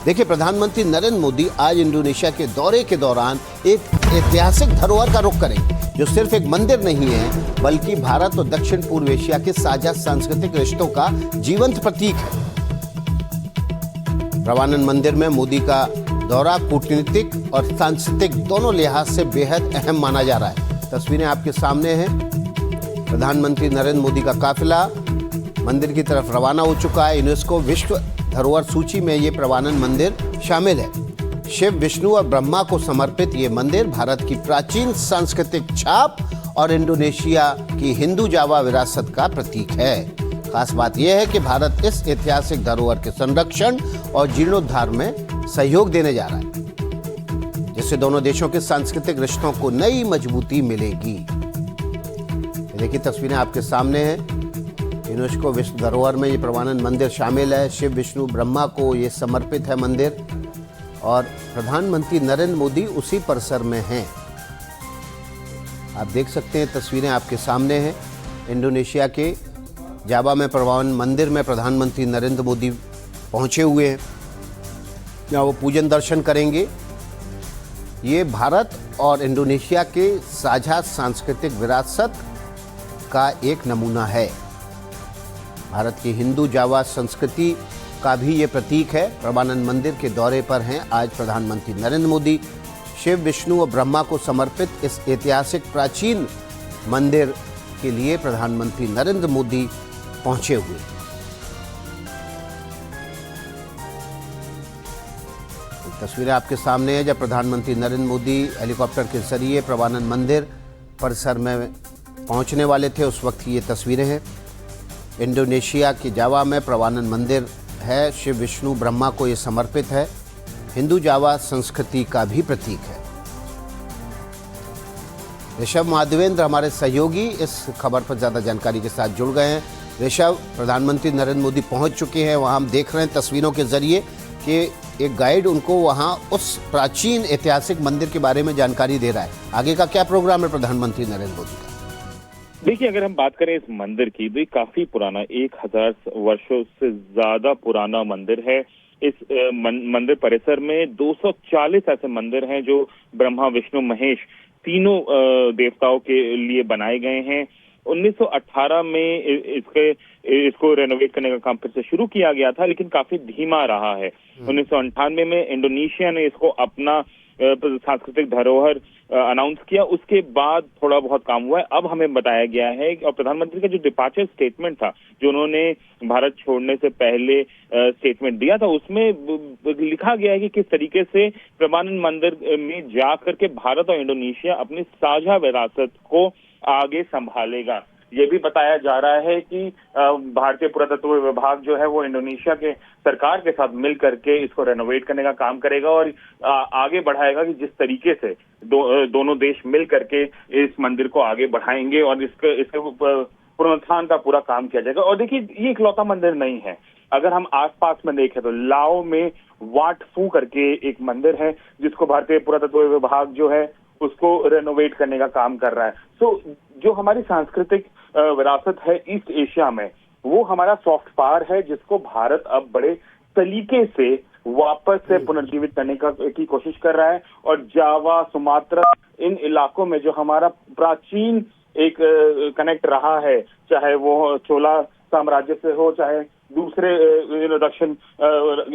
देखिए, प्रधानमंत्री नरेंद्र मोदी आज इंडोनेशिया के दौरे के दौरान एक ऐतिहासिक धरोहर का रुख करेंगे, जो सिर्फ एक मंदिर नहीं है बल्कि भारत और दक्षिण पूर्व एशिया के साझा सांस्कृतिक रिश्तों का जीवंत प्रतीक है। प्रवानन मंदिर में मोदी का दौरा कूटनीतिक और सांस्कृतिक दोनों लिहाज से बेहद अहम माना जा रहा है। तस्वीरें आपके सामने हैं। प्रधानमंत्री नरेंद्र मोदी का काफिला मंदिर की तरफ रवाना हो चुका है। यूनेस्को विश्व धरोहर सूची में ये प्रवानन मंदिर शामिल है। शिव, विष्णु और ब्रह्मा को समर्पित ये मंदिर भारत की प्राचीन सांस्कृतिक छाप और इंडोनेशिया की हिंदू जावा विरासत का प्रतीक है। खास बात यह है कि भारत इस ऐतिहासिक धरोहर के संरक्षण और जीर्णोद्धार में सहयोग देने जा रहा है, जिससे दोनों देशों के सांस्कृतिक रिश्तों को नई मजबूती मिलेगी। देखिए, तस्वीरें आपके सामने हैं। यूनेस्को विश्व धरोहर में ये प्रवानन मंदिर शामिल है। शिव, विष्णु, ब्रह्मा को ये समर्पित है मंदिर, और प्रधानमंत्री नरेंद्र मोदी उसी परिसर में हैं। आप देख सकते हैं, तस्वीरें आपके सामने हैं। इंडोनेशिया के जावा में प्रवानन मंदिर में प्रधानमंत्री नरेंद्र मोदी पहुंचे हुए हैं, जहाँ वो पूजन दर्शन करेंगे। ये भारत और इंडोनेशिया के साझा सांस्कृतिक विरासत का एक नमूना है। भारत की हिंदू जावा संस्कृति का भी ये प्रतीक है। प्रवानन मंदिर के दौरे पर हैं आज प्रधानमंत्री नरेंद्र मोदी। शिव, विष्णु और ब्रह्मा को समर्पित इस ऐतिहासिक प्राचीन मंदिर के लिए प्रधानमंत्री नरेंद्र मोदी पहुंचे हुए। तस्वीरें आपके सामने है, जब प्रधानमंत्री नरेंद्र मोदी हेलीकॉप्टर के जरिए प्रवानन मंदिर परिसर में पहुंचने वाले थे, उस वक्त की ये तस्वीरें हैं। इंडोनेशिया के जावा में प्रवानन मंदिर है। शिव, विष्णु, ब्रह्मा को ये समर्पित है। हिंदू जावा संस्कृति का भी प्रतीक है। ऋषभ माधवेंद्र हमारे सहयोगी इस खबर पर ज़्यादा जानकारी के साथ जुड़ गए हैं। ऋषभ, प्रधानमंत्री नरेंद्र मोदी पहुंच चुके हैं। वहां हम देख रहे हैं तस्वीरों के जरिए कि एक गाइड उनको वहां उस प्राचीन ऐतिहासिक मंदिर के बारे में जानकारी दे रहा है। आगे का क्या प्रोग्राम है प्रधानमंत्री नरेंद्र मोदी का? देखिए, अगर हम बात करें इस मंदिर की, तो ये काफी पुराना 1000 वर्षों से ज्यादा पुराना मंदिर है। इस मंदिर परिसर में 240 ऐसे मंदिर हैं जो ब्रह्मा, विष्णु, महेश तीनों देवताओं के लिए बनाए गए हैं। 1918 में इसको रेनोवेट करने का काम फिर से शुरू किया गया था, लेकिन काफी धीमा रहा है। 1998 में इंडोनेशिया ने इसको अपना सांस्कृतिक धरोहर अनाउंस किया। उसके बाद थोड़ा बहुत काम हुआ है। अब हमें बताया गया है, और प्रधानमंत्री का जो डिपार्चर स्टेटमेंट था, जो उन्होंने भारत छोड़ने से पहले स्टेटमेंट दिया था, उसमें लिखा गया है कि किस तरीके से प्रवानन मंदिर में जाकर के भारत और इंडोनेशिया अपनी साझा विरासत को आगे संभालेगा। ये भी बताया जा रहा है कि भारतीय पुरातत्व विभाग जो है वो इंडोनेशिया के सरकार के साथ मिल करके इसको रेनोवेट करने का काम करेगा और आगे बढ़ाएगा, कि जिस तरीके से दोनों देश मिल करके इस मंदिर को आगे बढ़ाएंगे और इसके पुनरुत्थान का पूरा काम किया जाएगा। और देखिए, ये इकलौता मंदिर नहीं है। अगर हम आसपास में देखें तो लाओ में वाट फू करके एक मंदिर है, जिसको भारतीय पुरातत्व विभाग जो है उसको रेनोवेट करने का काम कर रहा है। तो जो हमारी सांस्कृतिक विरासत है ईस्ट एशिया में, वो हमारा सॉफ्ट पावर है, जिसको भारत अब बड़े तरीके से वापस से पुनर्जीवित करने की कोशिश कर रहा है। और जावा, सुमात्रा, इन इलाकों में जो हमारा प्राचीन एक कनेक्ट रहा है, चाहे वो चोला साम्राज्य से हो, चाहे दूसरे दक्षिण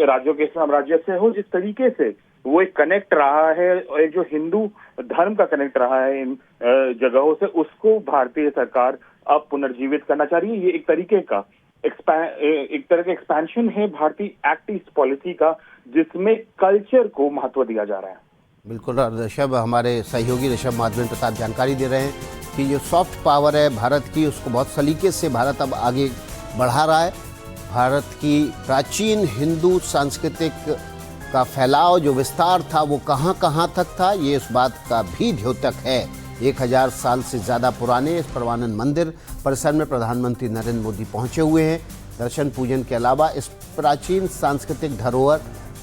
राज्यों के साम्राज्य से हो, जिस तरीके से वो एक कनेक्ट रहा है, और एक जो हिंदू धर्म का कनेक्ट रहा है इन जगहों से, उसको भारतीय सरकार अब पुनर्जीवित करना चाह रही है। ये एक तरीके का एक्सपेंशन है भारतीय एक्ट ईस्ट पॉलिसी का, जिसमें कल्चर को महत्व दिया जा रहा है। बिल्कुल ऋषभ, हमारे सहयोगी ऋषभ माधवेंद्र प्रताप जानकारी दे रहे हैं कि जो सॉफ्ट पावर है भारत की, उसको बहुत सलीके से भारत अब आगे बढ़ा रहा है। भारत की प्राचीन हिंदू सांस्कृतिक का फैलाव, जो विस्तार था, वो कहाँ कहाँ तक था, ये इस बात का भी द्योतक है। 1000 साल से ज़्यादा पुराने इस प्रवानन मंदिर परिसर में प्रधानमंत्री नरेंद्र मोदी पहुंचे हुए हैं। दर्शन पूजन के अलावा इस प्राचीन सांस्कृतिक धरोहर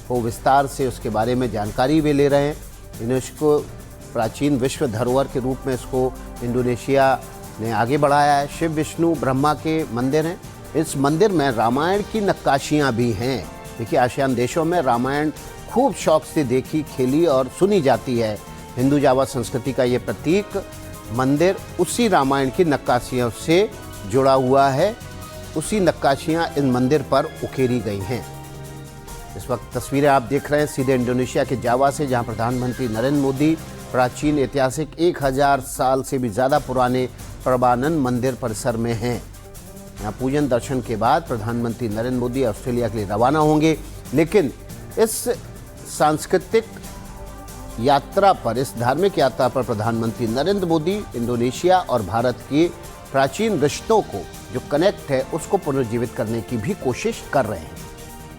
को विस्तार से उसके बारे में जानकारी भी ले रहे हैं। यूनेस्को प्राचीन विश्व धरोहर के रूप में इसको इंडोनेशिया ने आगे बढ़ाया है। शिव, विष्णु, ब्रह्मा के मंदिर हैं। इस मंदिर में रामायण की नक्काशियाँ भी हैं। देखिए, आसियान देशों में रामायण खूब शौक से देखी, खेली और सुनी जाती है। हिंदू जावा संस्कृति का ये प्रतीक मंदिर उसी रामायण की नक्काशियों से जुड़ा हुआ है। उसी नक्काशियां इन मंदिर पर उकेरी गई हैं। इस वक्त तस्वीरें आप देख रहे हैं सीधे इंडोनेशिया के जावा से, जहां प्रधानमंत्री नरेंद्र मोदी प्राचीन ऐतिहासिक 1000 साल से भी ज़्यादा पुराने प्रबानन मंदिर परिसर में हैं। यहाँ पूजन दर्शन के बाद प्रधानमंत्री नरेंद्र मोदी ऑस्ट्रेलिया के लिए रवाना होंगे। लेकिन इस सांस्कृतिक यात्रा पर, इस धार्मिक यात्रा पर प्रधानमंत्री नरेंद्र मोदी इंडोनेशिया और भारत के प्राचीन रिश्तों को जो कनेक्ट है उसको पुनर्जीवित करने की भी कोशिश कर रहे हैं।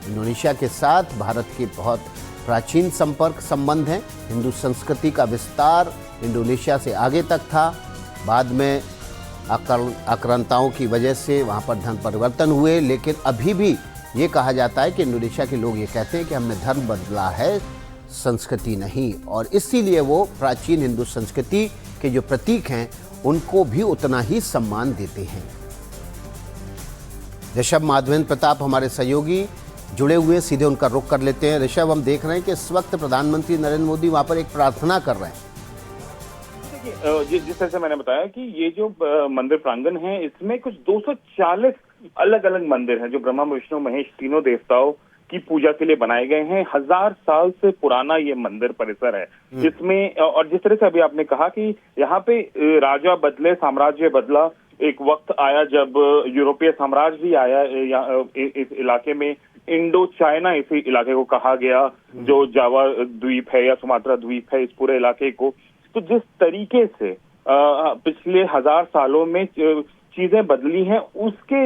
इंडोनेशिया के साथ भारत के बहुत प्राचीन संबंध हैं। हिंदू संस्कृति का विस्तार इंडोनेशिया से आगे तक था। बाद में आक्रांताओं की वजह से वहाँ पर धर्म परिवर्तन हुए, लेकिन अभी भी ये कहा जाता है कि इंडोनेशिया के लोग ये कहते हैं कि हमने धर्म बदला है, संस्कृति नहीं। और इसीलिए वो प्राचीन हिंदू संस्कृति के जो प्रतीक हैं उनको भी उतना ही सम्मान देते हैं। ऋषभ माधवेंद्र प्रताप हमारे सहयोगी जुड़े हुए, सीधे उनका रुख कर लेते हैं। ऋषभ, हम देख रहे हैं कि इस वक्त प्रधानमंत्री नरेंद्र मोदी वहाँ पर एक प्रार्थना कर रहे हैं। जिस तरह से मैंने बताया कि ये जो मंदिर प्रांगण है, इसमें कुछ 240 अलग अलग मंदिर हैं जो ब्रह्मा विष्णु महेश तीनों देवताओं की पूजा के लिए बनाए गए हैं। 1000 साल से पुराना ये मंदिर परिसर है, जिसमें, और जिस तरह से अभी आपने कहा कि यहाँ पे राजा बदले, साम्राज्य बदला। एक वक्त आया जब यूरोपीय साम्राज्य भी आया इस इलाके में। इंडो चाइना इसी इलाके को कहा गया, जो जावा द्वीप है या सुमात्रा द्वीप है, इस पूरे इलाके को। तो जिस तरीके से पिछले 1000 सालों में चीजें बदली हैं, उसके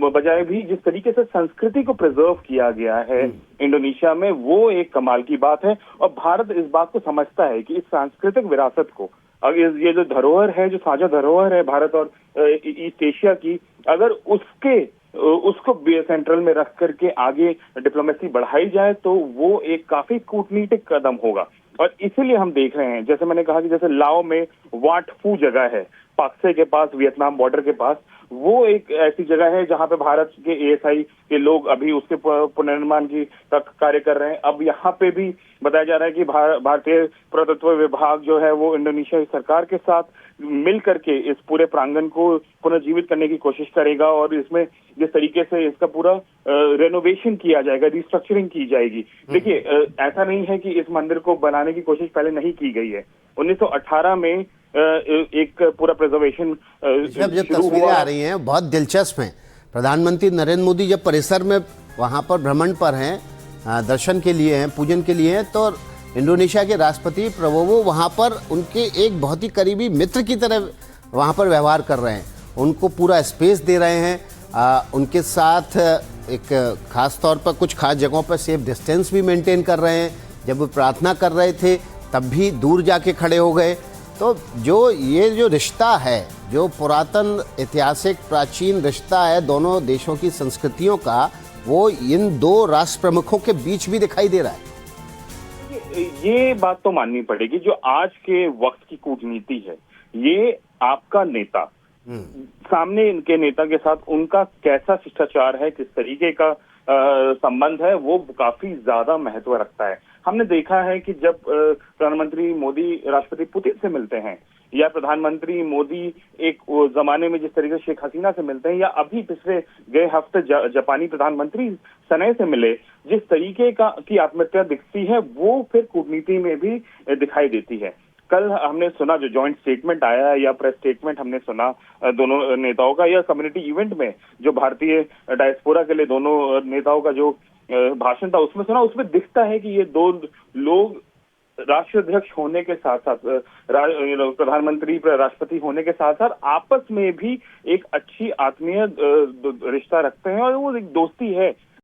बजाय भी जिस तरीके से संस्कृति को प्रिजर्व किया गया है इंडोनेशिया में, वो एक कमाल की बात है। और भारत इस बात को समझता है कि इस सांस्कृतिक विरासत को, अगर ये जो धरोहर है, जो साझा धरोहर है भारत और ईस्ट एशिया की, अगर उसको सेंट्रल में रख करके आगे डिप्लोमेसी बढ़ाई जाए तो वो एक काफी कूटनीतिक कदम होगा। और इसीलिए हम देख रहे हैं, जैसे मैंने कहा कि जैसे लाओ में वाट फू जगह है, पाक्से के पास, वियतनाम बॉर्डर के पास, वो एक ऐसी जगह है जहां पे भारत के एएसआई के लोग अभी उसके पुनर्निर्माण की कार्य कर रहे हैं। अब यहाँ पे भी बताया जा रहा है कि भारतीय पुरातत्व विभाग जो है वो इंडोनेशिया की सरकार के साथ मिल करके इस पूरे प्रांगण को पुनर्जीवित करने की कोशिश करेगा। और इसमें जिस तरीके से इसका पूरा रेनोवेशन किया जाएगा, रिस्ट्रक्चरिंग की जाएगी। देखिए, ऐसा नहीं है कि इस मंदिर को बनाने की कोशिश पहले नहीं की गई है। 1918 में एक पूरा प्रिजर्वेशन जब तस्वीरें आ रही हैं बहुत दिलचस्प हैं। प्रधानमंत्री नरेंद्र मोदी जब परिसर में वहाँ पर भ्रमण पर हैं, दर्शन के लिए हैं, पूजन के लिए हैं, तो इंडोनेशिया के राष्ट्रपति प्रबोवो वहाँ पर उनके एक बहुत ही करीबी मित्र की तरह वहाँ पर व्यवहार कर रहे हैं। उनको पूरा स्पेस दे रहे हैं। उनके साथ एक खास तौर पर कुछ खास जगहों पर सेफ डिस्टेंस भी मेंटेन कर रहे हैं। जब वो प्रार्थना कर रहे थे तब भी दूर जाके खड़े हो गए। तो ये जो रिश्ता है, जो पुरातन ऐतिहासिक प्राचीन रिश्ता है दोनों देशों की संस्कृतियों का, वो इन दो राष्ट्र प्रमुखों के बीच भी दिखाई दे रहा है। ये बात तो माननी पड़ेगी, जो आज के वक्त की कूटनीति है, ये आपका नेता सामने इनके नेता के साथ उनका कैसा शिष्टाचार है, किस तरीके का संबंध है, वो काफी ज्यादा महत्व रखता है। हमने देखा है कि जब प्रधानमंत्री मोदी राष्ट्रपति पुतिन से मिलते हैं, या प्रधानमंत्री मोदी एक जमाने में जिस तरीके से शेख हसीना से मिलते हैं, या अभी पिछले गए हफ्ते जापानी प्रधानमंत्री सने से मिले, जिस तरीके की आत्मीयता दिखती है वो फिर कूटनीति में भी दिखाई देती है। कल हमने सुना जो जॉइंट स्टेटमेंट आया है या प्रेस स्टेटमेंट हमने सुना दोनों नेताओं का, या कम्युनिटी इवेंट में जो भारतीय डायस्पोरा के लिए दोनों नेताओं का जो भाषण था उसमें सुना, उसमें दिखता है कि ये दो लोग राष्ट्राध्यक्ष होने के साथ साथ, प्रधानमंत्री राष्ट्रपति होने के साथ साथ आपस में भी एक अच्छी आत्मीय रिश्ता रखते हैं, और वो एक दोस्ती है